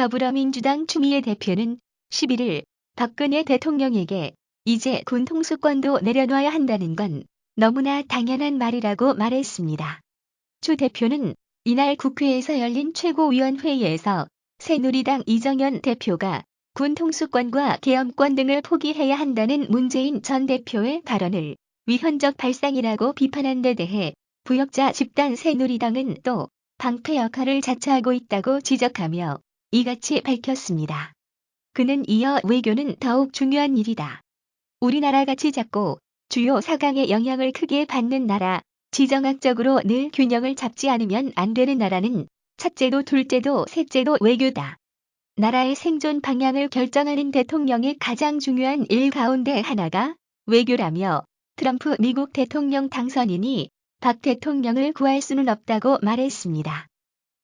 더불어민주당 추미애 대표는 11일 박근혜 대통령에게 이제 군 통수권도 내려놔야 한다는 건 너무나 당연한 말이라고 말했습니다. 추 대표는 이날 국회에서 열린 최고위원회의에서 새누리당 이정현 대표가 군 통수권과 계엄권 등을 포기해야 한다는 문재인 전 대표의 발언을 위헌적 발상이라고 비판한 데 대해 부역자 집단 새누리당은 또 방패 역할을 자처하고 있다고 지적하며 이같이 밝혔습니다. 그는 이어 외교는 더욱 중요한 일이다. 우리나라같이 작고 주요 사강의 영향을 크게 받는 나라, 지정학적으로 늘 균형을 잡지 않으면 안 되는 나라는 첫째도 둘째도 셋째도 외교다. 나라의 생존 방향을 결정하는 대통령의 가장 중요한 일 가운데 하나가 외교라며 트럼프 미국 대통령 당선인이 박 대통령을 구할 수는 없다고 말했습니다.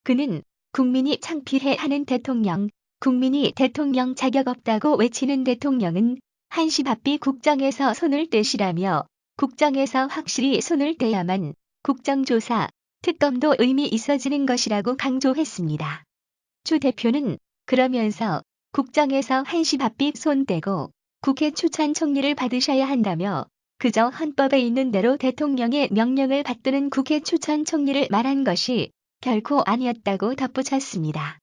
그는 국민이 창피해하는 대통령, 국민이 대통령 자격 없다고 외치는 대통령은 한시바삐 국정에서 손을 떼시라며 국정에서 확실히 손을 떼야만 국정조사, 특검도 의미 있어지는 것이라고 강조했습니다. 추 대표는 그러면서 국정에서 한시바삐 손 떼고 국회 추천 총리를 받으셔야 한다며 그저 헌법에 있는 대로 대통령의 명령을 받드는 국회 추천 총리를 말한 것이 결코 아니었다고 덧붙였습니다.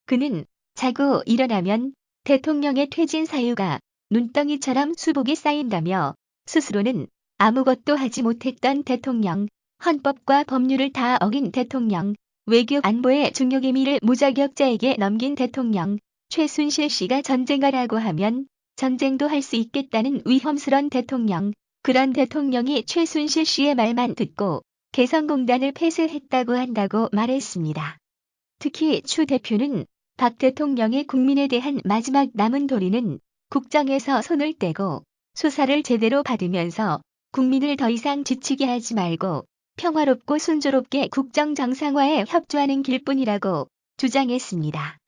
그는 자고 일어나면 대통령의 퇴진 사유가 눈덩이처럼 수복이 쌓인다며 스스로는 아무것도 하지 못했던 대통령, 헌법과 법률을 다 어긴 대통령, 외교 안보의 중요 기밀을 무자격자에게 넘긴 대통령, 최순실 씨가 전쟁하라고 하면 전쟁도 할 수 있겠다는 위험스런 대통령, 그런 대통령이 최순실 씨의 말만 듣고 개성공단을 폐쇄했다고 한다고 말했습니다. 특히 추 대표는 박 대통령의 국민에 대한 마지막 남은 도리는 국정에서 손을 떼고 수사를 제대로 받으면서 국민을 더 이상 지치게 하지 말고 평화롭고 순조롭게 국정 정상화에 협조하는 길뿐이라고 주장했습니다.